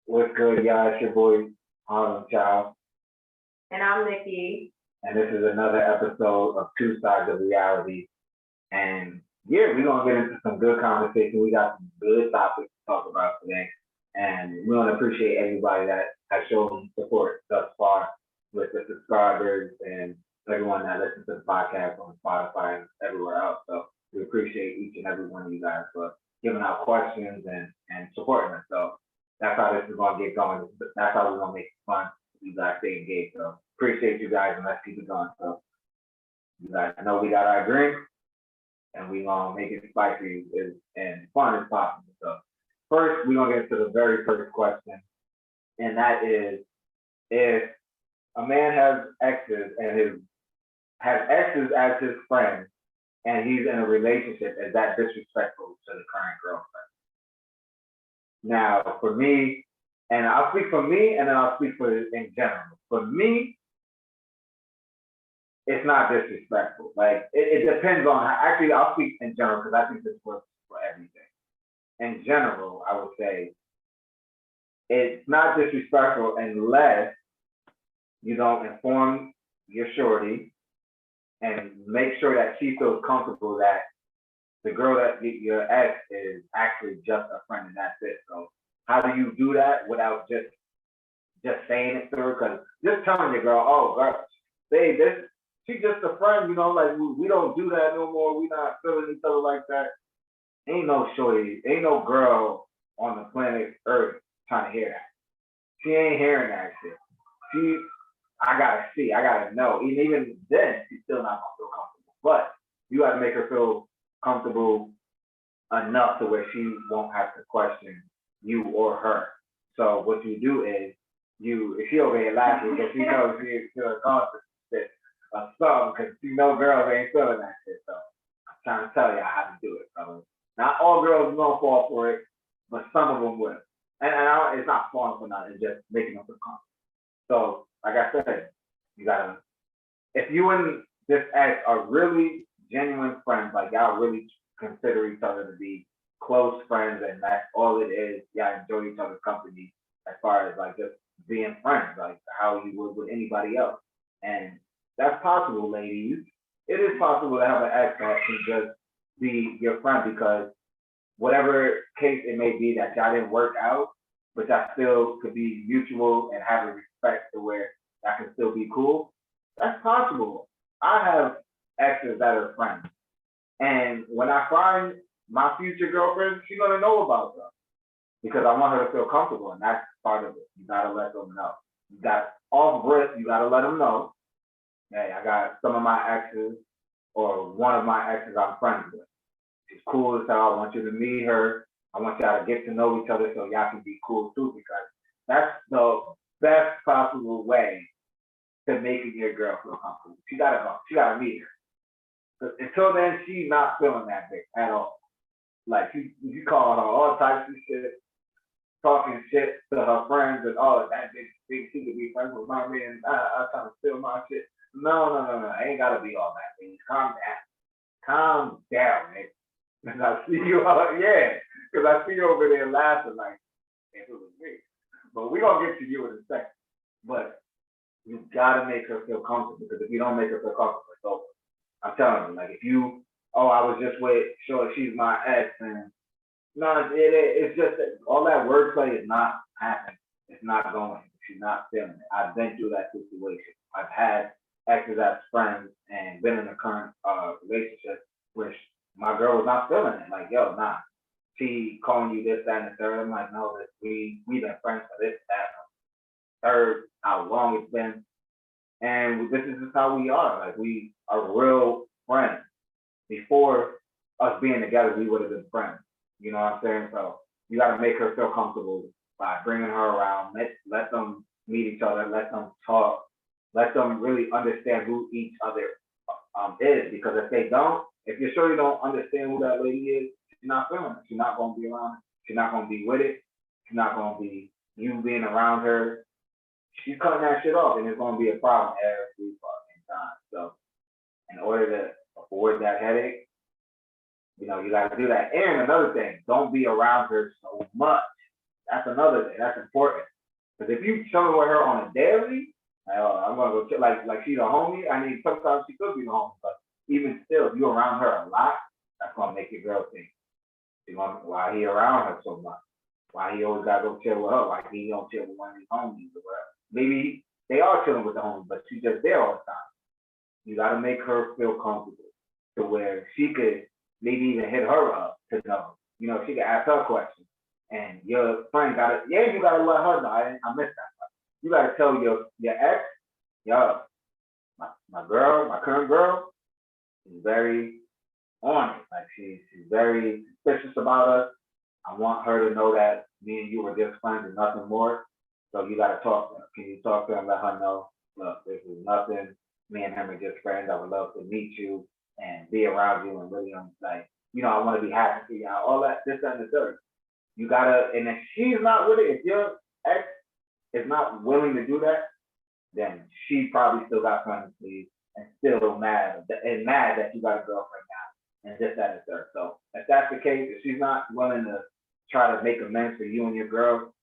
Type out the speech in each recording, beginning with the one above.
What's good, y'all? It's your boy Harlem Child, And I'm Nikki. and this is another episode of Two Sides of Reality. And yeah, we're gonna get into some good conversation. We got some good topics to talk about today, and we want to appreciate everybody that has shown support thus far with the subscribers and everyone that listens to the podcast on Spotify and everywhere else. So we appreciate each and every one of you guys for giving out questions and supporting us. So that's how this is gonna get going. That's how we're gonna make it fun. You guys stay engaged. So appreciate you guys and let's keep it going. So you guys know we got our drink and we gonna make it spicy and fun as possible. So first we're gonna get into the very first question, and that is if a man has exes as his friend and he's in a relationship, is that disrespectful to the current girlfriend? Now, for me, and I'll speak for me, and then I'll speak for in general. For me, it's not disrespectful. Like it depends on how. Actually, I'll speak in general because I think this works for everything. In general, I would say it's not disrespectful unless you don't inform your shorty and make sure that she feels comfortable that the girl that your ex is actually just a friend and that's it. So how do you do that without just saying it to her? Because just telling your girl, oh girl, babe, she's just a friend, like we don't do that no more. We not feeling each other like that. Ain't no shorty, ain't no girl on the planet Earth trying to hear that. She ain't hearing that shit. I gotta see, I gotta know. Even then, she's still not gonna feel comfortable. But you gotta make her feel comfortable enough to where she won't have to question you or her. So what you do is if she over here laughing because she knows she is still conscious of something because she know girls ain't feeling that shit. So I'm trying to tell you how to do it. So not all girls are gonna fall for it, but some of them will. And it's not falling for nothing, it's just making them feel comfortable. So like I said, you gotta if you and this ex are really genuine friends, like y'all really consider each other to be close friends, and that's all it is. Y'all enjoy each other's company as far as like just being friends, like how you would with anybody else. And that's possible, ladies. It is possible to have an ex that can just be your friend because whatever case it may be that y'all didn't work out, but that still could be mutual and have a respect to where that can still be cool. That's possible. I have exes that are friends. And when I find my future girlfriend, she's gonna know about them because I want her to feel comfortable, and that's part of it. You gotta let them know. You got off rip, you gotta let them know. Hey, I got some of my exes, or one of my exes I'm friends with. She's cool as hell. I want you to meet her. I want y'all to get to know each other so y'all can be cool too, because that's the best possible way to making your girl feel comfortable. She gotta go. She gotta meet her. Until then, she's not feeling that big at all. Like you call her all types of shit, talking shit to her friends and all of that. Bitch think she could be friends with my man. I trying to steal my shit. No. I ain't gotta be all that. Bitch. Calm down, man. And I see you all, yeah, because I see you over there laughing like if it was me. But we gonna get to you in a second. But you gotta make her feel comfortable because if you don't make her feel comfortable, it's over. I'm telling you, like if you, I was just with, sure, she's my ex, and no, it's just that all that wordplay is not happening. It's not going. She's not feeling it. I've been through that situation. I've had exes as friends and been in a current relationship which my girl was not feeling it. Like, yo, nah. She calling you this, that, and the third. I'm like, no, we've been friends for this, that, third, how long it's been. And this is just how we are. Like we are real friends. Before us being together, we would have been friends. You know what I'm saying? So you got to make her feel comfortable by bringing her around. Let them meet each other. Let them talk. Let them really understand who each other is. Because if they don't, if you're sure you don't understand who that lady is, she's not feeling it. She's not going to be around it. She's not going to be with it. She's not going to be you being around her. She's cutting that shit off, and it's going to be a problem every fucking time. So, in order to avoid that headache, you got to do that. And another thing, don't be around her so much That's another thing. That's important. Because if you chilling with her on a daily, like, oh, I'm gonna go chill, like she's a homie. I mean, sometimes she could be the homie, but even still, if you're around her a lot, that's gonna make your girl think, she gonna, why he around her so much? Why he always gotta go chill with her? Why he don't chill with one of his homies or whatever? Maybe they are chilling with the homies, but she's just there all the time. You gotta make her feel comfortable to where she could maybe even hit her up to know. You know, she could ask her questions. And your friend gotta, yeah, you gotta let her know. I missed that part. You gotta tell your ex, yo, my girl, my current girl, is very on it. Like she's very suspicious about us. I want her to know that me and you were just friends and nothing more. So you gotta talk to her. Can you talk to her and let her know, look, this is nothing. Me and him are just friends. I would love to meet you and be around you and really like, you know, I want to be happy for you. All that, this, that, and the third. You gotta, and if she's not with it, if your ex is not willing to do that, then she probably still got friends with you and still mad that you got a girlfriend now and this, that, and the third. So if that's the case, if she's not willing to try to make amends for you and your girl,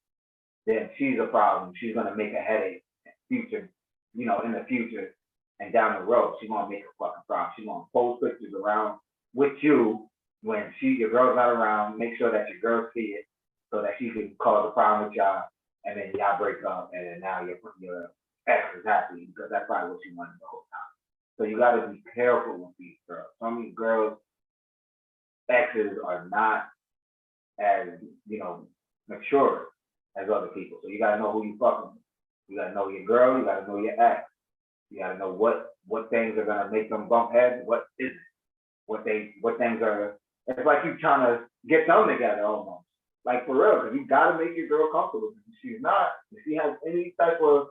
then she's a problem. She's gonna make a headache in future, you know, in the future and down the road. She's gonna make a fucking problem. She's gonna post pictures around with you when your girl's not around. Make sure that your girl see it so that she can cause a problem with y'all, and then y'all break up, and then now your ex is happy because that's probably what she wanted the whole time. So you gotta be careful with these girls. Some of these girls' exes are not as, you know, mature as other people. So you gotta know who you fucking with. You gotta know your girl, you gotta know your ex. You gotta know what things are gonna make them bump heads, what isn't. What things are, it's like you trying to get them together almost. Like for real, because you gotta make your girl comfortable. If she's not, if she has any type of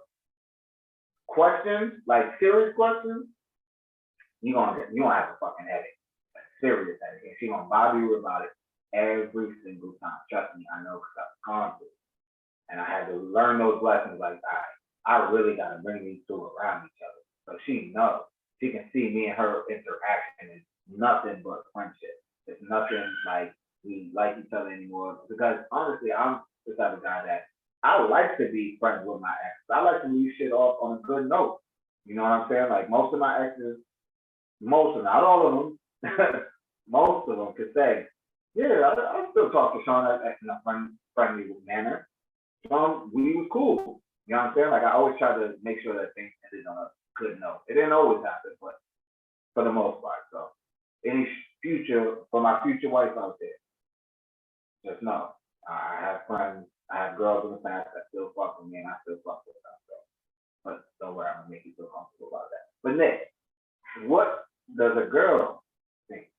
questions, like serious questions, you gonna have a fucking headache. Like serious headache. And she gonna bother you about it every single time. Trust me, I know because I've gone through it. And I had to learn those lessons like, all right, I really gotta bring these two around each other. So she knows. She can see me and her interaction is nothing but friendship. It's nothing like we like each other anymore. Because honestly, I'm the type of guy that I like to be friends with my ex. I like to leave shit off on a good note. You know what I'm saying? Like most of my exes, most of them, not all of them, most of them could say, yeah, I still talk to Sean in a friendly manner. We was cool. You know what I'm saying? Like I always try to make sure that things ended on a good note. It didn't always happen, but for the most part. So any future for my future wife out there, just know I have friends, I have girls in the past that still fuck with me, and I still fuck with them. So, but don't worry, I'm gonna make you feel comfortable about that. But Nick, what does a girl think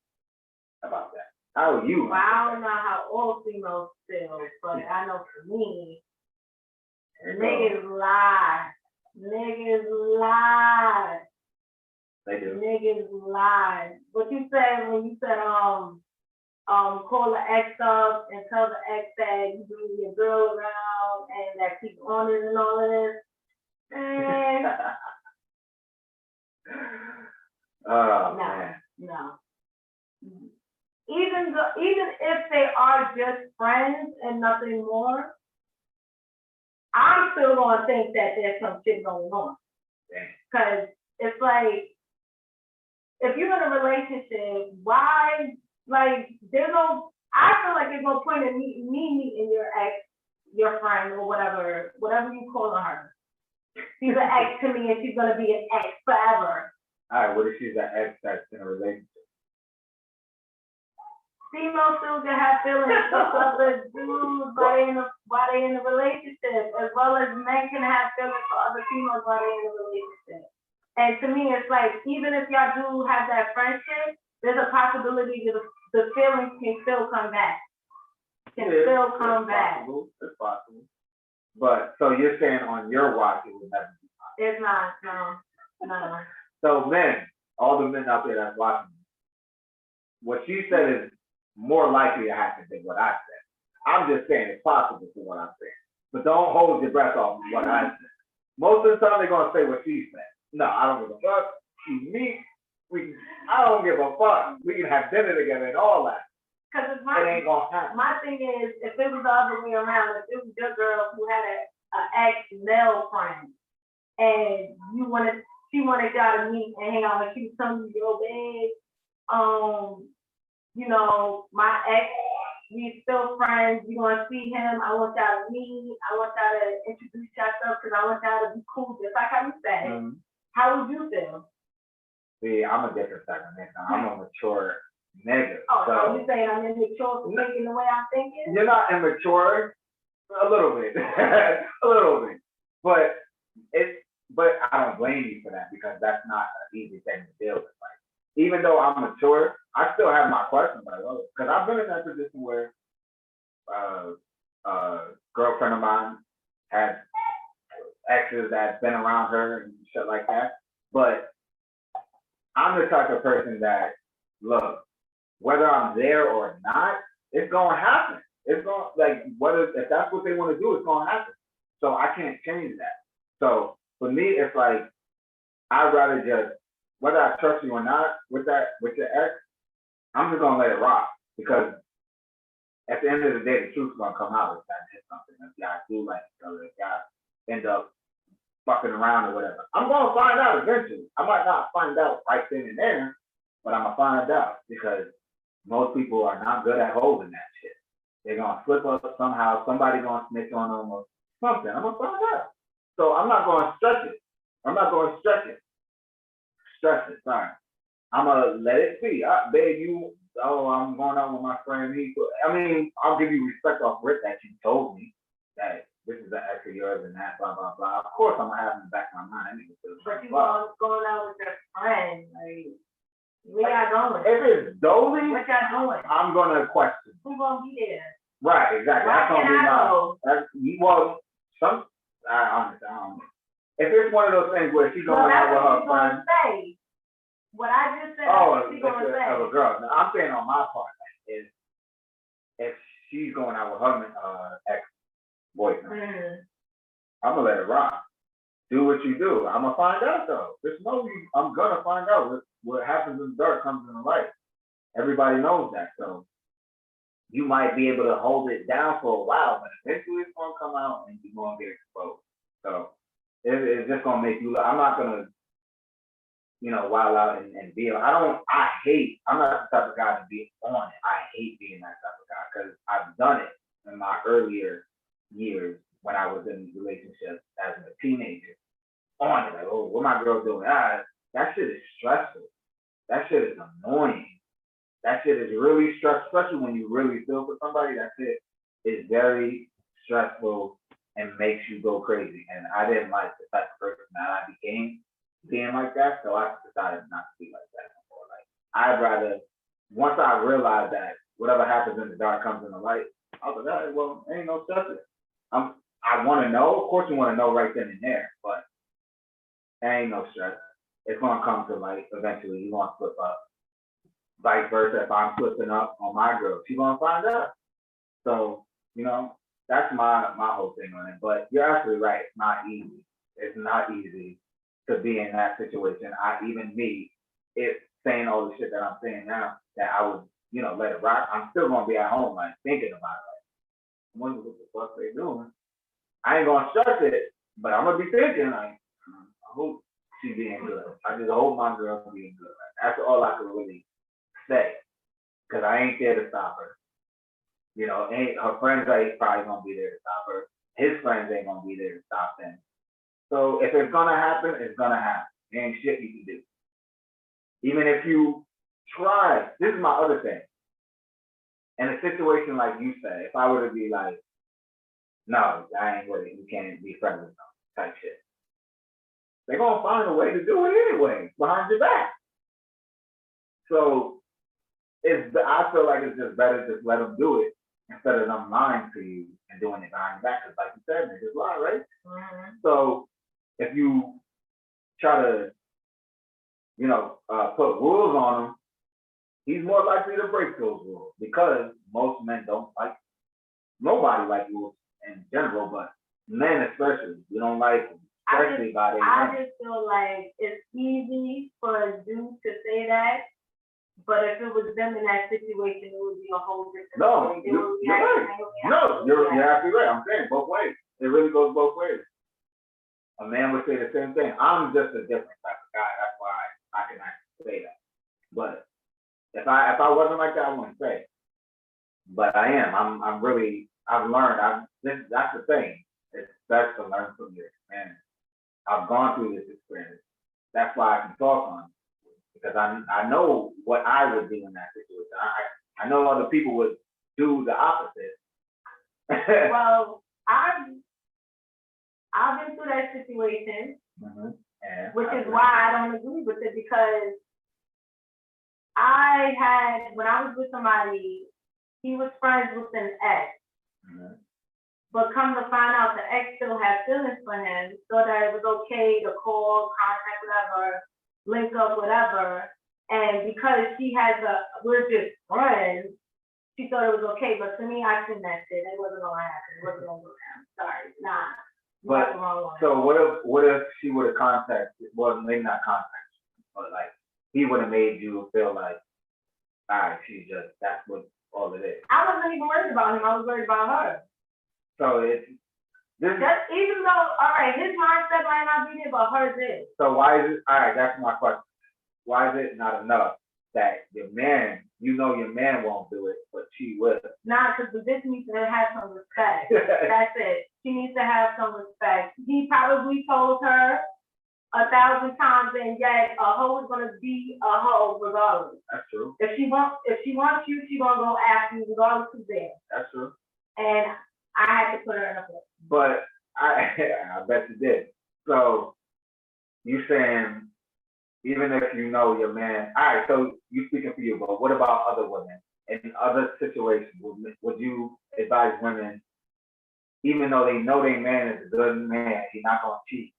about that? How are you? Well, I don't know how all females feel, but I know for me, niggas lie. Niggas lie. They do. Niggas lie. What you said when you said call the ex up and tell the ex that you bring your girl around and that she's on it and all of this. Man. Oh No, man. no. Even if they are just friends and nothing more, I'm still gonna think that there's some shit going on. Cause it's like, if you're in a relationship, why, like, there's no, I feel like there's no point in me meeting your ex, your friend, or whatever you call her. She's an ex to me and she's gonna be an ex forever. All right, what if she's an ex that's in a relationship? Females still can have feelings for other dudes while they in a relationship, as well as men can have feelings for other females while they in a relationship. And to me, it's like, even if y'all do have that friendship, there's a possibility that the feelings can still come back. Still come back. It's possible. But so you're saying on your watch it would never be possible? It's not, no. So men, all the men out there that's watching, what you said is more likely to happen than what I said. I'm just saying it's possible for what I'm saying. But don't hold your breath off what I said. Most of the time they're gonna say what she said. No, I don't give a fuck. She's me. I don't give a fuck. We can have dinner together and all that. Cause it's It ain't gonna happen. my thing is, if it was the other way around, if it was your girl who had a ex-male friend, and she wanted y'all to meet and hang out, and she was telling you, yo, babe, you know, my ex, we still friends, you wanna see him, I want y'all to meet, I want y'all to introduce yourself, cause I want y'all to be cool, just like how you said. Mhm. How would you feel? See, I'm a different type of nigga. I'm a mature nigga. Oh, so So you saying I'm immature for thinking the way I'm thinking? you're not immature, a little bit, a little bit, but I don't blame you for that because that's not an easy thing to deal with. Like, even though I'm mature, I still have my questions. Like, oh, because I've been in that position where girlfriend of mine had exes that's been around her and shit like that. But I'm the type of person that, look, whether I'm there or not, it's gonna happen. It's gonna, like, whether, if that's what they wanna do, it's gonna happen. So I can't change that. So for me, it's like, I'd rather just, whether I trust you or not with your ex, I'm just gonna let it rock. Because at the end of the day, the truth's gonna come out if that is something. If y'all do like each other, if y'all end up fucking around or whatever. I'm gonna find out eventually. I might not find out right then and there, but I'm gonna find out because most people are not good at holding that shit. They're gonna slip up somehow. Somebody gonna snitch on them or something. I'm gonna find out. So I'm not gonna stress it. I'm not gonna stress it. Stress it. Sorry. I'm gonna let it be. Babe, I'm going out with my friend. I mean, I'll give you respect off rip that you told me that this is an ex of yours and that, blah, blah, blah. Of course, I'm gonna have in the back of my mind. But you going out with your friend, like, where y'all going? If it's Dolly, What y'all doing? I'm gonna question. Who gonna be there? Right, exactly. Why That's gonna can't be I my. go? Well, I understand. If it's one of those things where she's going out with her friends. Say. What I just said, Oh, she's gonna say. of a girl. Now, I'm saying on my part is if she's going out with her ex-boyfriend, I'm gonna let it rock. Do what you do. I'm gonna find out though. I'm gonna find out what happens in the dark comes in the light. Everybody knows that. So you might be able to hold it down for a while, but eventually it's gonna come out and you're gonna get exposed. So it's just gonna make you. I'm not gonna, wild out and be. I'm not the type of guy to be on it. I hate being that type of guy because I've done it in my earlier years when I was in relationships as a teenager. On it, like, oh, what my girl doing? That shit is stressful. That shit is annoying. That shit is really stressful, especially when you really feel for somebody. That shit is very stressful and makes you go crazy. And I didn't like the type of person that I became being like that, so I decided not to be like that anymore. Like, I'd rather, once I realized that whatever happens in the dark comes in the light, I was like, all right, well, ain't no stress. I want to know. Of course, you want to know right then and there, but there ain't no stress. It's gonna come to light eventually. You're gonna slip up. Vice versa, if I'm slipping up on my girl, she's gonna find out. So, that's my whole thing on it. But you're absolutely right. It's not easy. It's not easy to be in that situation. If saying all the shit that I'm saying now, that I would, let it rock, I'm still gonna be at home, like, thinking about it. Like, I wonder what the fuck they doing. I ain't gonna stress it, but I'm gonna be thinking, like, I hope she being good. I just hope my girl's being good. That's all I can really say, because I ain't there to stop her. Her friends ain't probably gonna be there to stop her. His friends ain't gonna be there to stop them. So if it's gonna happen, it's gonna happen. There ain't shit you can do. Even if you try, this is my other thing. In a situation like you said, if I were to be like, no, I ain't with it, you can't be friends with them, type shit. They're gonna find a way to do it anyway, behind your back. So I feel like it's just better to just let them do it instead of them lying to you and doing it behind your back. Because like you said, they just lie, right? Mm-hmm. So if you try to, put rules on him, he's more likely to break those rules because most men don't like, nobody likes rules in general, but men especially, we don't like them, especially by their I just feel like it's easy for a dude to say that But if it was them in that situation, it would be a whole different. No, story. They would you're react right. the way they No, react. you're absolutely right. I'm saying both ways. It really goes both ways. A man would say the same thing. I'm just a different type of guy. That's why I can actually say that. But if I wasn't like that, I wouldn't say it. But I am. I'm really. I've learned. That's the thing. It's best to learn from your experience. I've gone through this experience. That's why I can talk on it because I know what I would do in that situation. I know other people would do the opposite. Well, I've been through that situation, which is why I don't agree with it because when I was with somebody, he was friends with an ex. But come to find out the ex still had feelings for him, so that it was okay to call, contact, whatever, link up, whatever. And because we're just friends, she thought it was okay. But to me, I seen that shit. It wasn't gonna happen. It wasn't gonna go down. Sorry, nah. But so what if she would have contacted? Well, maybe not contacted, but like he would have made you feel like, all right, that's what all it is. I wasn't even worried about him. I was worried about her. So it's even though, all right, his mindset might not be there, but hers is. So why is it? All right, that's my question. Why is it not enough that your man, your man won't do it, but she will? Nah, because the bitch needs to have some respect. That's it. She needs to have some respect. He probably told her 1,000 times, and yet a hoe is gonna be a hoe regardless. That's true. If she wants you, she's gonna go after you regardless who's there. That's true. And I had to put her in a place. But I bet you did. So you saying even if you know your man, all right, so you speaking for you, but what about other women? In other situations, would you advise women, even though they know their man is a good man, he's not gonna cheat,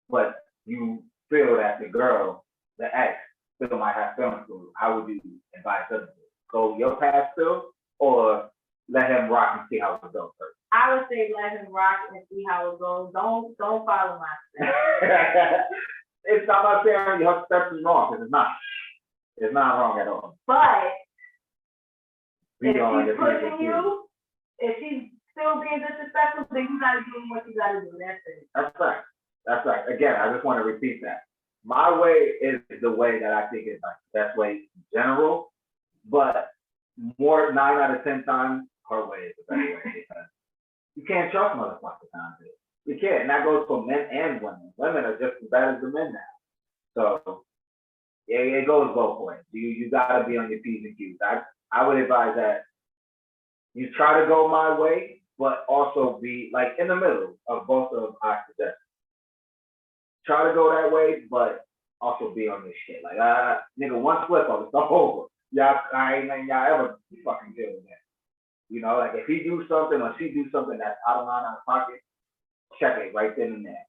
but you feel that the girl, the ex, still might have feelings for you, how would you advise them? Go your path still, or let him rock and see how it goes first? I would say let him rock and see how it goes. Don't follow my steps. I'm not saying your steps is wrong, because it's not. It's not wrong at all. But if she's pushing you, if she's still being disrespectful, then you gotta do what you gotta do. That's it. That's right. Again, I just want to repeat that. My way is the way that I think is like the best way in general, but 9 out of 10 times, her way is the better way because you can't trust motherfuckers nowadays. You can't, and that goes for men and women. Women are just as bad as the men now. So yeah, it goes both ways. You gotta be on your P's and Q's. I would advise that you try to go my way, but also be like in the middle of both of our suggestions. Try to go that way, but also be on this shit. Like, nigga, one slip up, it's over. I ain't letting y'all ever fucking deal with that. Like if he do something or she do something that's out of line, out of pocket, check it right then and there.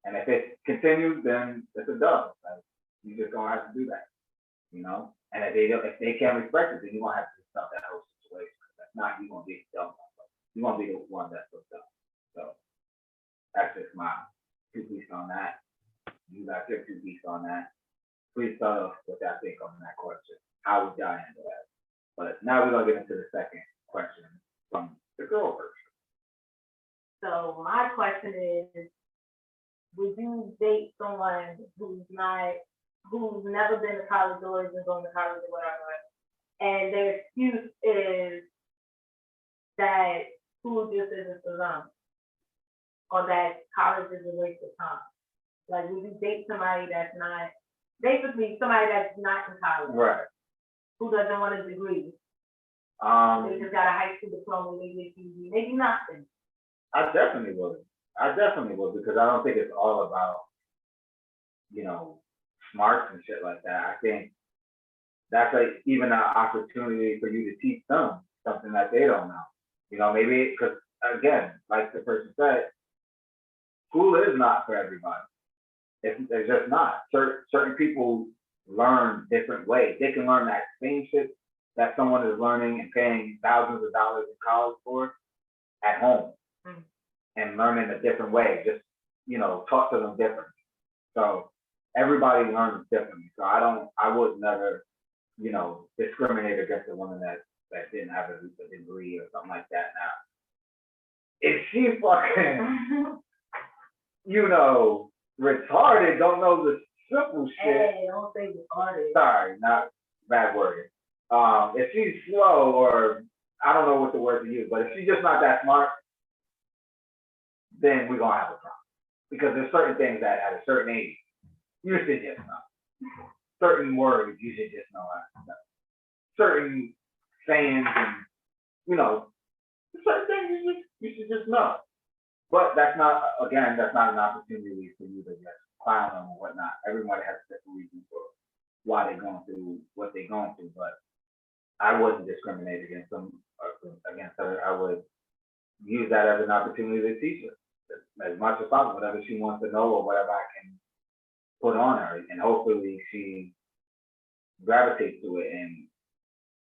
And if it continues, then it's a dub. Like, you just gonna have to do that. And if they can't respect it, then you're gonna have to stop that whole situation. That's not you gonna be the dumb one. You're gonna be the one that's so dumb. So that's just my 2 piece on that. You got your 2 piece on that. Please tell us what y'all think on that question. How would y'all handle that? But now we're gonna get into the second question from the girl version. So my question is, would you date someone who's never been to college or isn't going to college or whatever, and their excuse is that school just isn't for them, or that college is a waste of time? Like, would you date somebody that's not, basically somebody that's not in college, right? Who doesn't want a degree? They just got a high school diploma, maybe nothing. I definitely would because I don't think it's all about, smarts and shit like that. I think that's like even an opportunity for you to teach them something that they don't know. Maybe because again, like the person said, school is not for everybody. It's just not. Certain people learn different ways. They can learn that same shit that someone is learning and paying thousands of dollars in college for at home. And learn in a different way, just, talk to them differently. So everybody learns differently. So I would never you know, discriminate against a woman that didn't have a degree or something like that. Now, if she fucking, you know, retarded, don't know the simple shit. Hey, don't say retarded. Sorry, not bad wording. If she's slow or I don't know what the word to use, but if she's just not that smart, then we're gonna have a problem. Because there's certain things that at a certain age, you should just know. Certain words you should just know how to know. Certain sayings and, you know, certain things you should just know. But that's not, again, that's not an opportunity for you to just clown them or whatnot. Everybody has a different reason for why they're going through what they're going through. But I wouldn't discriminate against them or against her. I would use that as an opportunity to teach her as much as possible, whatever she wants to know or whatever I can put on her, and hopefully she gravitates to it and,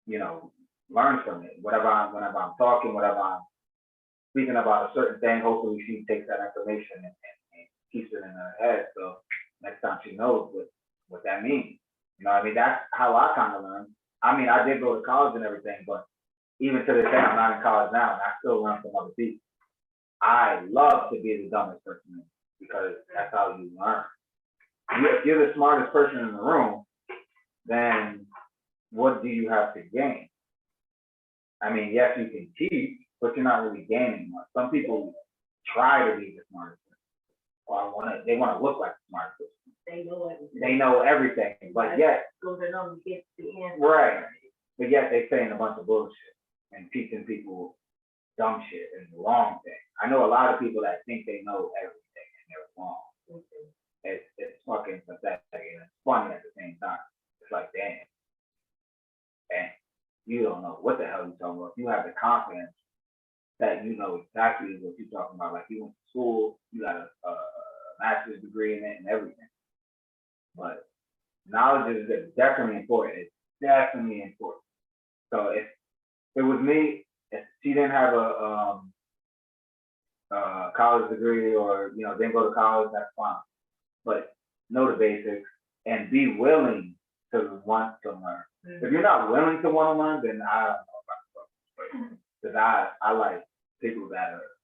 you know, learns from it. Whenever I'm talking, whatever I'm speaking about a certain thing, hopefully she takes that information and keeps it in her head. So next time she knows what that means. You know what I mean? That's how I kind of learned. I mean, I did go to college and everything, but even to this day, I'm not in college now, and I still learn from other people. I love to be the dumbest person because that's how you learn. If you're the smartest person in the room, then what do you have to gain? I mean, yes, you can teach, but you're not really gaining much. Some people try to be the smartest person, or they want to look like the smartest person. They know everything, but yet, right, but yet they saying a bunch of bullshit and teaching people dumb shit and the wrong thing. I know a lot of people that think they know everything and they're wrong. It's fucking pathetic and it's funny at the same time. It's like, damn, you don't know what the hell you're talking about. You have the confidence that you know exactly what you're talking about. Like you went to school, you got a master's degree in it and everything. But knowledge is definitely important. It's definitely important. So if it was me, if she didn't have a college degree or, you know, didn't go to college, that's fine. But know the basics and be willing to want to learn. If you're not willing to want to learn, then I don't know about it. Because I like people that are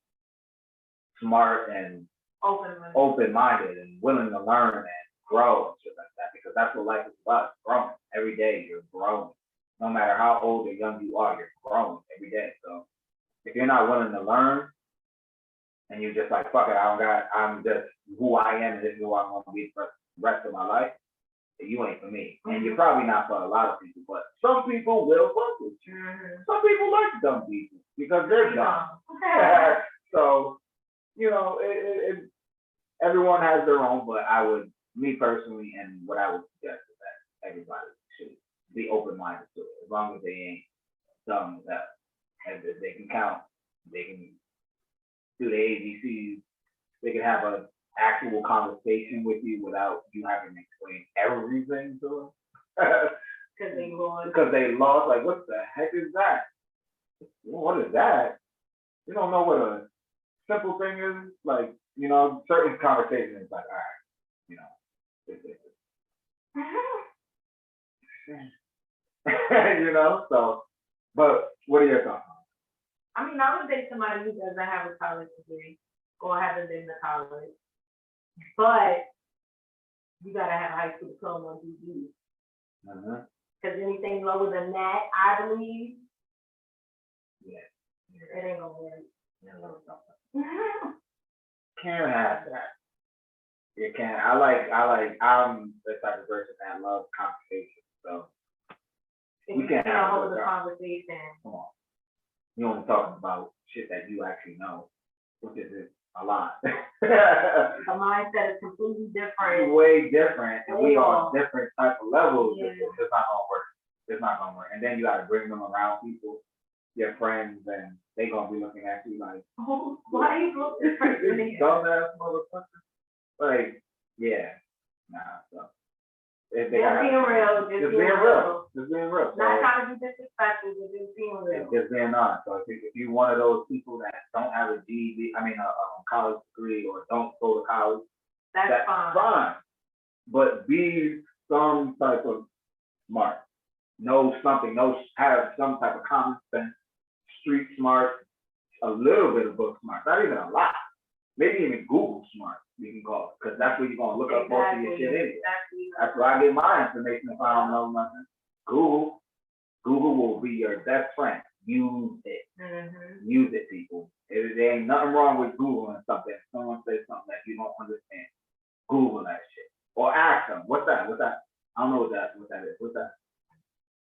smart and open-minded and willing to learn and grow and shit like that. Because that's what life is about, growing. Every day you're growing. No matter how old or young you are, you're growing every day. So if you're not willing to learn and you're just like, fuck it, I'm just who I am and this is who I'm going to be for the rest of my life, you ain't for me. And you're probably not for a lot of people, but some people will fuck with you. Some people like dumb people because they're dumb. So, you know, everyone has their own, but me personally, and what I would suggest is that everybody should be open-minded to it, as long as they ain't dumb as that. And if they can count, they can do the ABCs, they can have an actual conversation with you without you having to explain everything to them. Because they lost, like, what the heck is that? What is that? You don't know what a simple thing is? Like, you know, certain conversations, like, all right, you know, you know, so, but what are your thoughts? I mean, I would date somebody who doesn't have a college degree or haven't been to college, but you gotta have a high school diploma or GED. Because anything lower than that, I believe, it ain't gonna work. Can't have that. You can't. I'm the type of person that loves conversation. So we can't have a conversation. Come on. You only talking about shit that you actually know, which is a lot. The mindset is completely different. Way different, and we on different type of levels. Yeah. It's not gonna work. It's not gonna work. And then you gotta bring them around people, your friends, and they gonna be looking at you like, oh, why you look different than me? Dumbass motherfucker. Like, yeah, nah. So just being real. Just being real. Not trying to be disrespectful, but just being real. Just being honest. So if you're one of those people that don't have a GED, a college degree, or don't go to college, that's fine. But be some type of smart. know something, have some type of common sense, street smart, a little bit of book smart, not even a lot. Maybe even Google smart, you can call it, because that's where you're gonna look up most of your shit anyway. That's where I get my information if I don't know nothing. Google will be your best friend. Use it. Mm-hmm. Use it, people. There ain't nothing wrong with Googling something. If someone says something that you don't understand, Google that shit. Or ask them, what's that? What's that? I don't know what that is. What's that?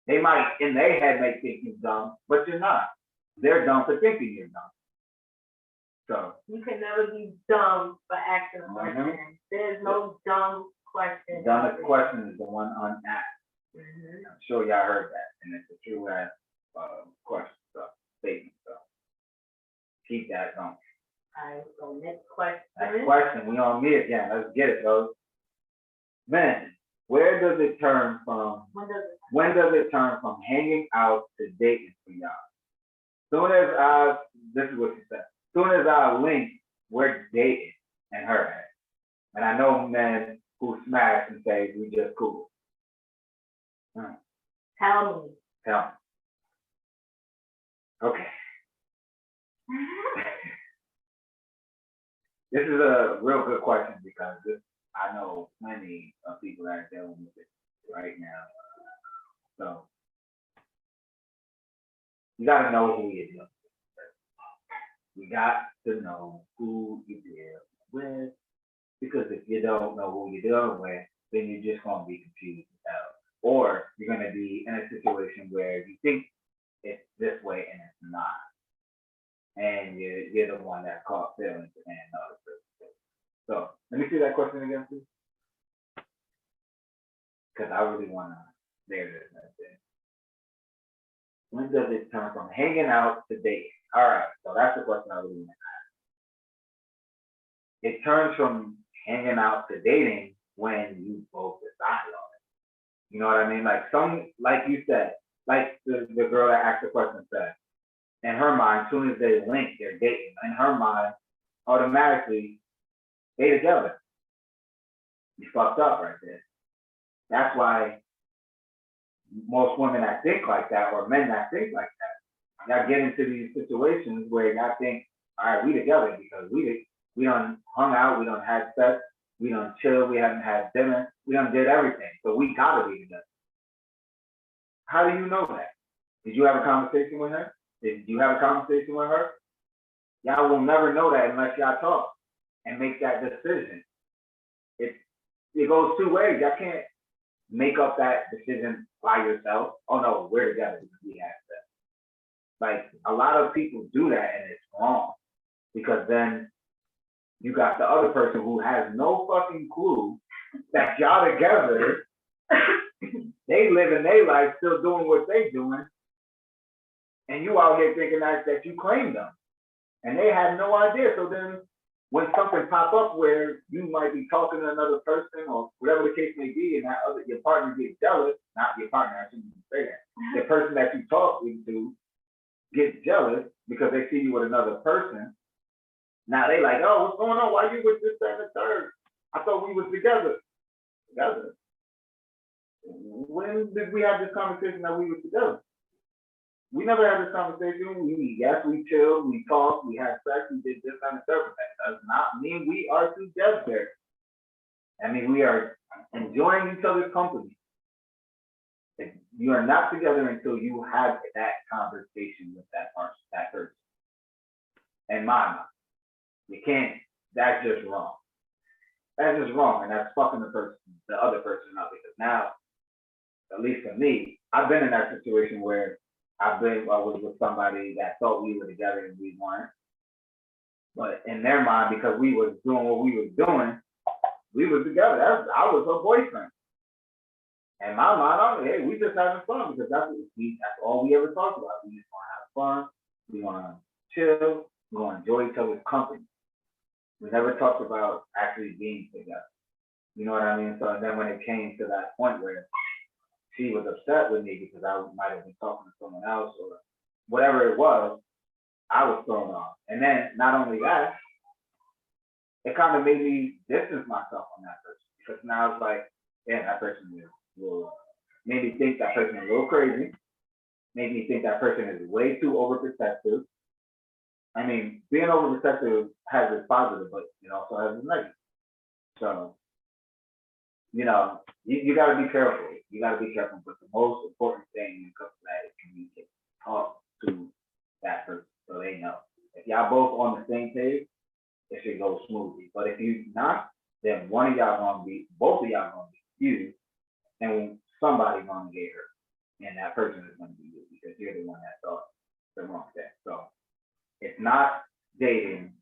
They might, in their head, may think you're dumb, but you're not. They're dumb for thinking you're dumb. So. You can never be dumb for asking a question. There's no dumb question. Dumbest question is the one unasked. Mm-hmm. I'm sure y'all heard that, and it's a true ass question, so statement. So keep that going. All right, so next question. Next question, we on me again. Let's get it, folks. Men, where does it turn from? When does it turn from hanging out to dating for y'all? Soon as this is what she said. Soon as I link, we're dating and her ass. And I know men who smash and say we just cool. Tell me. Okay. This is a real good question because I know plenty of people that are dealing with it right now. So you gotta know who you're dealing with. You got to know who you deal with, because if you don't know who you're dealing with, then you're just gonna be confused as hell. Or you're gonna be in a situation where you think it's this way and it's not. And you're the one that caught feelings and another person. So let me see that question again, please. Because I really wanna there it is right there. When does it turn from hanging out to dating? All right, so that's the question I really want to ask. It turns from hanging out to dating when you both decide on it. You know what I mean? Like you said, like the girl that asked the question said, in her mind, as soon as they link, they're dating. In her mind, automatically, they together. You fucked up right there. That's why most women that think like that, or men that think like that, y'all get into these situations where y'all think, all right, we together because we done hung out, we done had sex, we done chilled, we haven't had dinner, we done did everything, so we gotta be together. How do you know that? Did you have a conversation with her? Did you have a conversation with her? Y'all will never know that unless y'all talk and make that decision. It goes two ways. Y'all can't make up that decision by yourself. Oh no, we're together because we have sex. Like, a lot of people do that and it's wrong, because then you got the other person who has no fucking clue that y'all together. They living their life, still doing what they doing, and you out here thinking that you claim them, and they have no idea. So then when something pop up where you might be talking to another person or whatever the case may be, and your partner gets jealous, not your partner, I shouldn't even say that, the person that you talk to gets jealous because they see you with another person. Now they like, oh, what's going on? Why you with this, that, and the third? I thought we was together. Together. When did we have this conversation that we were together? We never had this conversation. We chilled, we talked, we had sex, we did this, that, and the third. That does not mean we are together. I mean, we are enjoying each other's company. You are not together until you have that conversation with that person. In my mind, you can't. That's just wrong. That's just wrong, and that's fucking the other person up. Because now, at least for me, I've been in that situation where I was with somebody that thought we were together and we weren't. But in their mind, because we was doing what we was doing, we was together. I was her boyfriend. In my mind, I'm like, hey, we just having fun, because that's all we ever talked about. We just want to have fun. We want to chill. We want to enjoy each other's company. We never talked about actually being together. You know what I mean? So then when it came to that point where she was upset with me because I might have been talking to someone else or whatever it was, I was thrown off. And then not only that, it kind of made me distance myself from that person, because now it's like, yeah, that person is a little made me think that person is a little crazy, made me think that person is way too overprotective. I mean, being overprotective has its positive, but it also has its negative. So, you gotta be careful. You gotta be careful, but the most important thing when it comes to that is communicate. Talk to that person so they know. If y'all both on the same page, it should go smoothly. But if you not, then both of y'all gonna be confused, and somebody's gonna get hurt. And that person is gonna be you because you're the one that thought the wrong thing. So it's not dating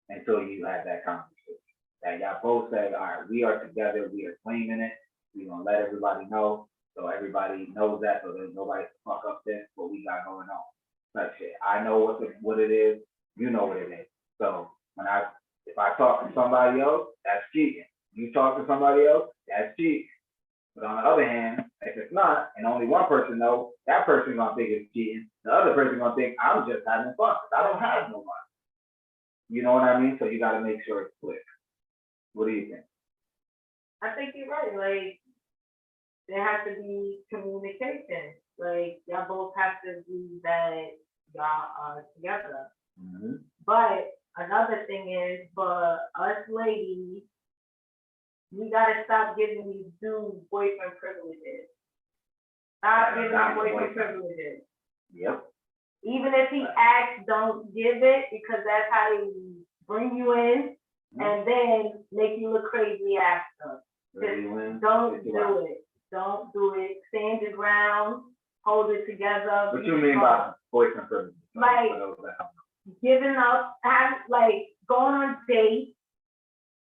until you have that conversation. That y'all both say, all right, we are together, we are claiming it, we're gonna let everybody know, so everybody knows that, so there's nobody to fuck up this, what we got going on. That shit. I know what it is, you know what it is. So if I talk to somebody else, that's cheating. You talk to somebody else, that's cheating. But on the other hand, if it's not, and only one person knows, that person gonna think it's cheating. The other person gonna think I'm just having fun. I don't have nobody. You know what I mean? So you gotta make sure it's clear. What do you think? I think you're right. Like, there has to be communication. Like, y'all both have to be that y'all are together. Mm-hmm. But another thing is, for us ladies, we gotta stop giving these dudes boyfriend privileges. Stop giving them boyfriend privileges. Yep. Even if he asks, don't give it, because that's how they bring you in and then make you look crazy after. Don't do it. Don't do it. Stand your ground. Hold it together. What you mean by boyfriend privilege? Like giving up, going on dates.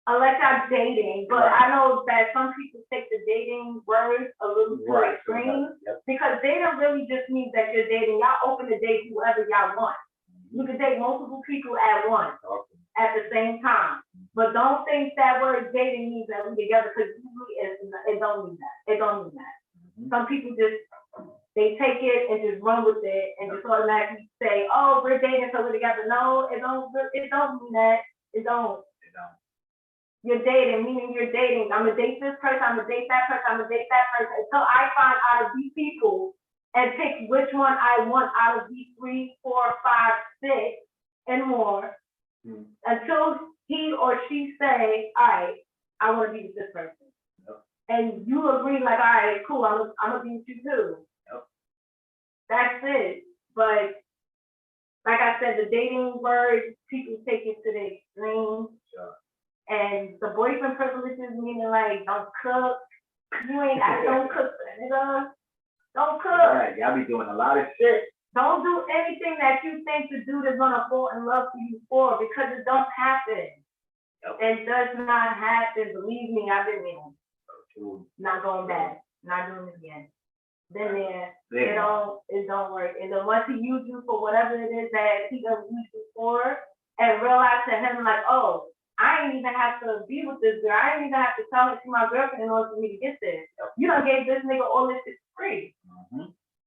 Unless I'm dating, but I know that some people take the dating word a little too extreme, because dating really just means that you're dating. Y'all open to date whoever y'all want. You can date multiple people at once, at the same time. But don't think that word dating means that we're together, because usually it don't mean that. It don't mean that. Some people they take it and just run with it and just automatically say, oh, we're dating, so we're together. No, it don't mean that. It don't. You're dating, meaning you're dating. I'm gonna date this person, I'm gonna date that person, I'm gonna date that person, until I find out of these people and pick which one I want out of these 3, 4, 5, 6, and more. Until he or she say, all right, I wanna be with this person. And you agree, like, all right, cool, I'm gonna be with you too. That's it. But like I said, the dating word, people take it to the extreme. And the boyfriend privileges, meaning like, don't cook. You ain't don't cook, nigga. Don't cook. Right, y'all be doing a lot of shit. Don't do anything that you think the dude is gonna fall in love with you for, because it don't happen. It does not happen. Believe me, I've been there. Not going back. Not doing it again. Been there. It don't work. And then once he use you for whatever it is that he gonna use you for, and realize to him like, oh, I ain't even have to be with this girl. I ain't even have to tell it to my girlfriend in order for me to get this. You done gave this nigga all this shit free.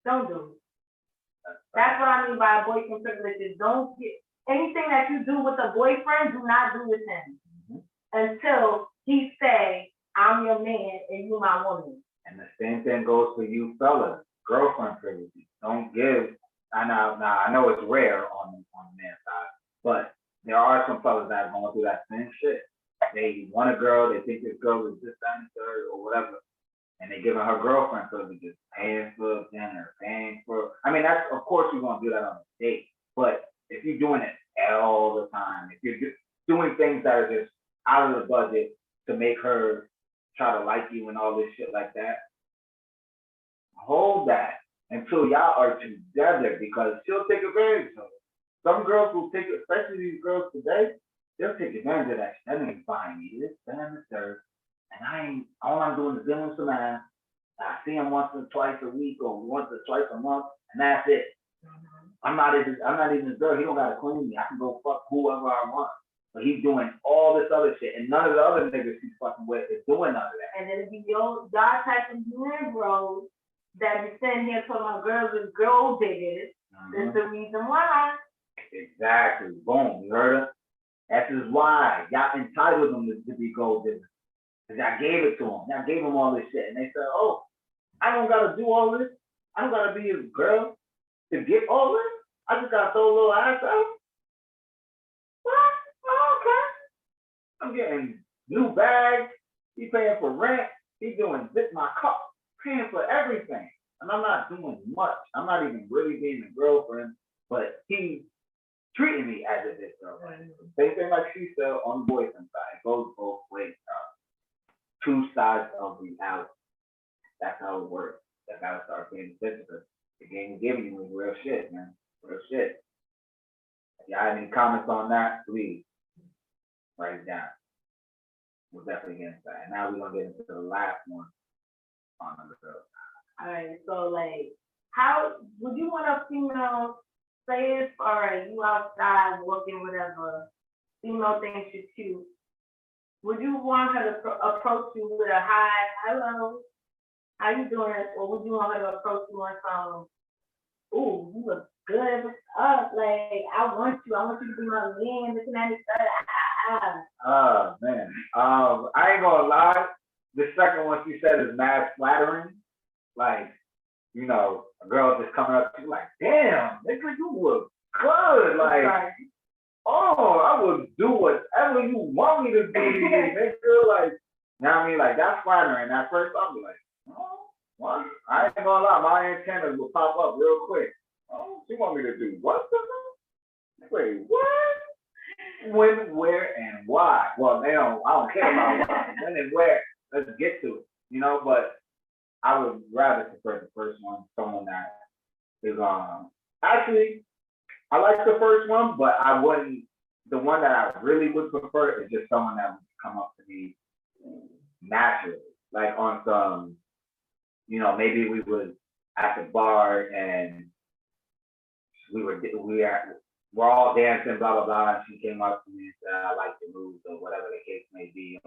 Don't do it. That's what I mean by boyfriend privileges. Don't get anything that you do with a boyfriend, do not do with him until he say, I'm your man and you my woman. And the same thing goes for you fellas. Girlfriend privileges. Don't give. I know it's rare on the man's side, but there are some fellas that are going through that same shit. They want a girl, they think this girl is this, that, and third, or whatever, and they giving her girlfriend privileges, paying for dinner, that's, of course, you're going to do that on a date, but if you're doing it all the time, if you're just doing things that are just out of the budget to make her try to like you and all this shit like that, hold that until y'all are together, because she'll take advantage of it. Some girls will take, especially these girls today, they'll take advantage of that. That nigga's buying me this, that, and the third, and all I'm doing is giving him some ass. I see him once or twice a week or once or twice a month, and that's it. I'm not even his girl. He don't gotta clean me. I can go fuck whoever I want. But he's doing all this other shit, and none of the other niggas he's fucking with is doing none of that. And then it be y'all type of Negroes that be sitting here talking about girls with gold diggers. That's the reason why. Exactly. Boom. You heard her? That's just why. Y'all entitled them to be gold diggers. Because y'all gave it to them. Y'all gave them all this shit. And they said, oh, I don't gotta do all this. I don't gotta be a girl to get all this. I just gotta throw a little ass out. What? Oh, okay. I'm getting new bags. He paying for rent. He doing this, my car, paying for everything. And I'm not doing much. I'm not even really being a girlfriend, but he treating me as a big girlfriend. Same thing like she said on the boyfriend side. It goes both ways. Two sides of reality. That's how it works. That's how it starts being physical. The game giving you is real shit, man. Real shit. If y'all have any comments on that, please write it down. We'll definitely get into that. And now we're gonna get into the last one on the girl. Alright, so like, how, would you want a female, say if, alright, you outside working, whatever, female thinks you're cute, would you want her to approach you with a hi, hello, how you doing? Or would you want her to approach you on some, ooh, you look good, what's up? Like, I want you to be my man, this and that, this and that. Oh man. I ain't gonna lie. The second one she said is mad flattering. Like, you know, a girl just coming up to you like, damn, nigga, you look good. Like, Right. oh, I would do whatever you want me to do to you, nigga. Like, you know what I mean? Like, that's flattering. At first, I'll be like, oh, what? I ain't gonna lie, my antennas will pop up real quick. Oh, she want me to do what to her? Wait, what? When, where, and why? Well, they don't. I don't care about why. When and where. Let's get to it. You know, but I would rather prefer the first one. Someone that is actually, I like the first one, but I wouldn't. The one that I really would prefer is just someone that would come up to me naturally, like on some, you know, maybe we was at the bar and we're all dancing, blah blah blah, and she came up to me and said, "I like the moves," or whatever the case may be,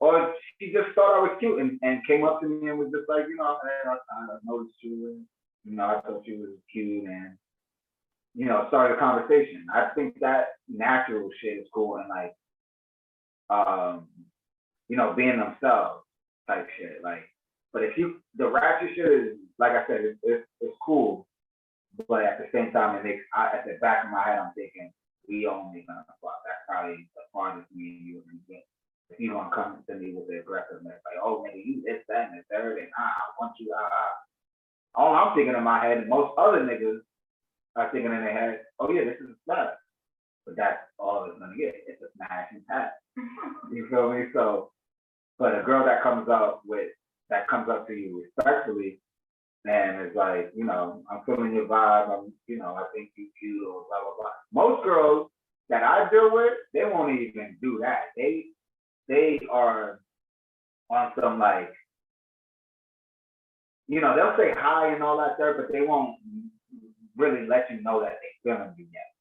or she just thought I was cute and came up to me and was just like, you know, hey, I noticed you, and you know, I thought you was cute, and you know, started a conversation. I think that natural shit is cool, and like, you know, being themselves type shit, like. But if the ratchet shit is, like I said, it's cool. But at the same time, at the back of my head, I'm thinking, we only gonna fuck. That's probably the farthest me and you are gonna get. If you gonna come to me with the aggressiveness, like, oh, nigga, you this, that, and the third, and I want you, All I'm thinking in my head, and most other niggas are thinking in their head, oh yeah, this is a smash. But that's all it's gonna get. It's a smash and pass. You feel me? So, but a girl that comes up to you respectfully, and it's like, you know, I'm feeling your vibe. You know, I think you cute or blah blah blah. Most girls that I deal with, they won't even do that. They are on some like, you know, they'll say hi and all that there, but they won't really let you know that they feeling you yet.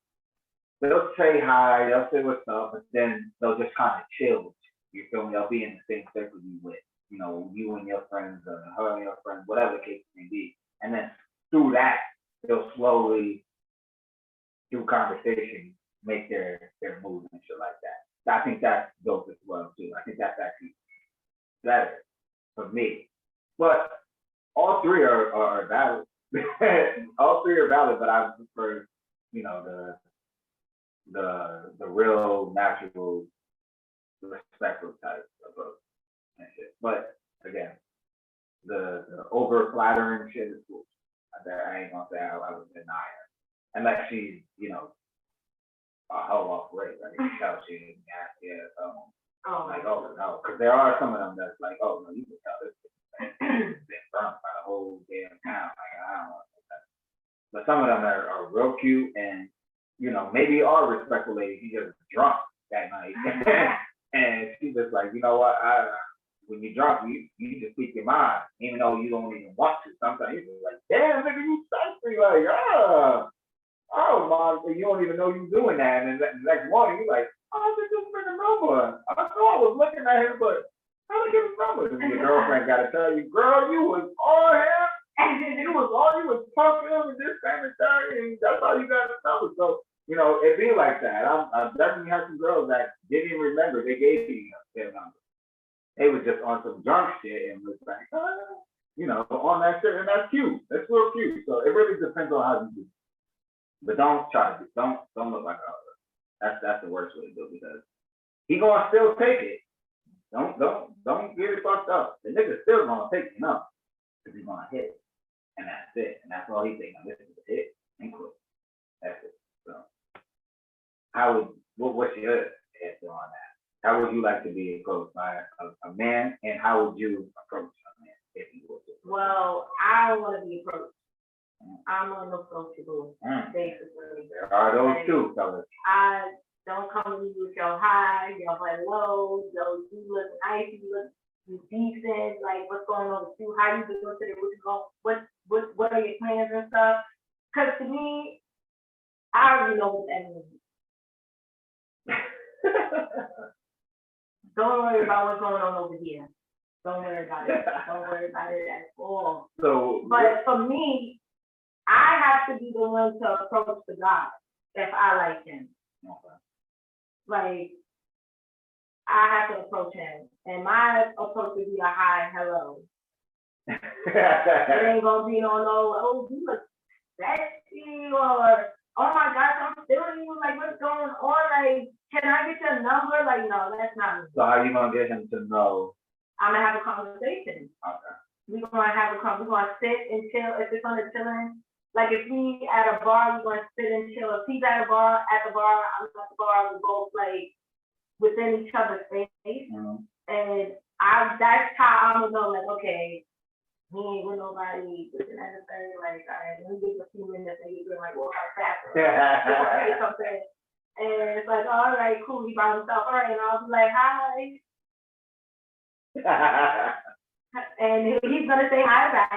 They'll say hi, they'll say what's up, but then they'll just kind of chill. You feel me? They'll be in the same circle you with. You know, you and your friends, or her and your friends, whatever the case may be. And then through that, they'll slowly, through conversation, make their moves and shit like that. I think that's dope as well, too. I think that's actually better for me. But all three are valid. All three are valid, but I prefer, you know, the real, natural, respectful type approach. And shit. But again, the over flattering shit is cool. I ain't gonna say I would deny her. Unless she's, you know, a hoe off rate. Like, you can tell she ain't nasty as like, oh no. Because there are some of them that's like, oh no, you can tell this been burnt by the whole damn town. Like, I don't want that. But some of them are real cute and, you know, maybe are respectful ladies. She just drunk that night. And she's just like, you know what, when you're drunk, you just speak your mind, even though you don't even want to. Sometimes you're like, damn, nigga, you thirsty, like, oh my, you don't even know you're doing that. And then the next morning, you're like, oh, I just bring a number. I know I was looking at him, but how to get his number? And your girlfriend got to tell you, girl, you was on him. You was pumping him and this, that, and third, and that's all you got to tell us. So, you know, it be like that. I definitely had some girls that didn't even remember they gave me their number. They was just on some drunk shit and was like, oh, on that shit, and that's cute. That's real cute. So it really depends on how you do. But don't try to don't look like a. That's the worst way to do it because he gonna still take it. Don't get it fucked up. The nigga still gonna take it up because he's gonna hit it, and that's it. And that's all he thinking. This is a hit and quit. That's it. So what's your answer on that? How would you like to be approached by a man, and how would you approach a man if you were to? Well, I don't want to be approached. I'm unapproachable, basically. There are those two, fellas. I don't come to me with your hi, your hello, you look nice, you decent, like what's going on with you, how you doing today, what are your plans and stuff? Cause to me, I already know what that means. Don't worry about what's going on over here. Don't worry about it. Don't worry about it at all. So, but for me, I have to be the one to approach the guy if I like him. Okay. Like, I have to approach him, and my approach would be a hi, hello. It ain't gonna be no, oh, you look sexy, or oh my gosh, I'm feeling you. Like, what's going on? Like, can I get your number? Like, no, that's not me. So how you gonna get him to know? I'm gonna have a conversation. Okay. We're gonna have a conversation. We're gonna sit and chill. If it's on the chilling, like if we at a bar, we're gonna sit and chill. If he's at the bar, I'm at the bar. We both like within each other's space, and that's how I'm gonna know. Like, okay, he ain't with nobody. This and that and thing. Like, all right, let me give a few minutes, and he's like, well, I'm faster. Say something, and it's like, all right, cool. He by himself. All right, and I'll be like, hi. And he's gonna say hi back.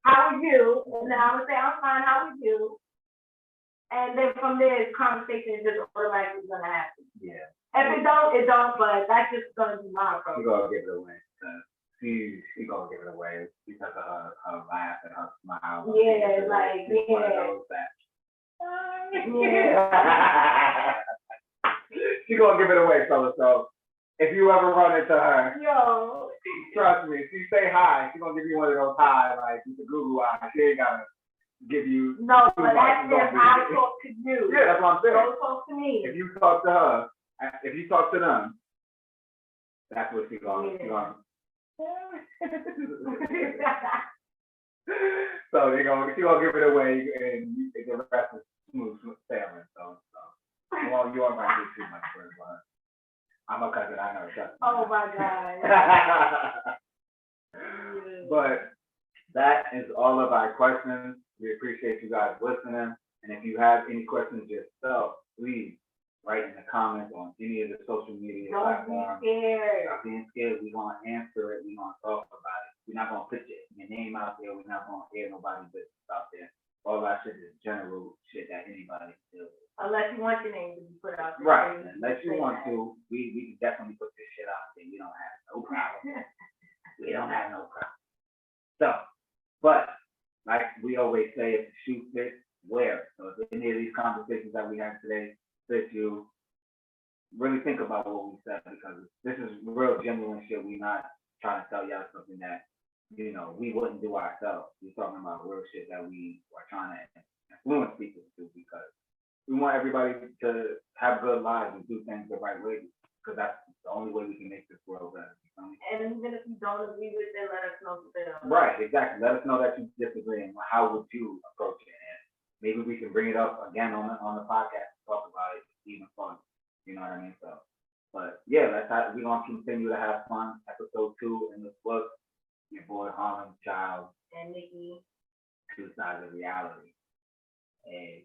How are you? And then I'm gonna say I'm fine. How are you? And then from there, conversation is just automatically gonna happen. Yeah. If it don't, it don't. But that's just gonna be my approach. She's gonna give it away. She gonna give it away because of her laugh and her smile. Yeah, like yeah. She gonna give it away, fellas. So if you ever run into her, trust me, she say hi. She gonna give you one of those hi, like with the Google eye. She ain't gotta give you. No, but that's if I talk to you. Yeah, that's what I'm saying. Don't talk to me. If you talk to her, if you talk to them, that's what she gonna. Yeah. She gonna so she gonna give it away, and the rest is smooth sailing. So well, you are my do too much for it. I'm a cousin, I know. Oh my God. But that is all of our questions. We appreciate you guys listening. And if you have any questions yourself, please write in the comments on any of the social media platforms. Don't be scared. Not being scared. We're going to answer it. We're going to talk about it. We're not going to put your name out there. We're not going to hear nobody's business out there. All our shit is general shit that anybody can do. Unless you want your name to be put out there. Right. Unless you want to, we can definitely put this shit out there. We don't have no problem. We don't have no problem. So, but like we always say, if the shoe fits, wear it. So if any of these conversations that we had today fit you, really think about what we said, because this is real genuine shit. We're not trying to tell y'all something that, we wouldn't do ourselves. We're talking about real shit that we are trying to influence people to do, because we want everybody to have good lives and do things the right way, because that's the only way we can make this world better. And even if you don't agree with it, let us know still. Right, exactly. Let us know that you disagree, and how would you approach it? And maybe we can bring it up again on the podcast and talk about it even fun. You know what I mean? So, but yeah, we're gonna continue to have fun. Episode 2 in this book. Your boy Harlem Child and Nikki. 2 Sides of Reality. And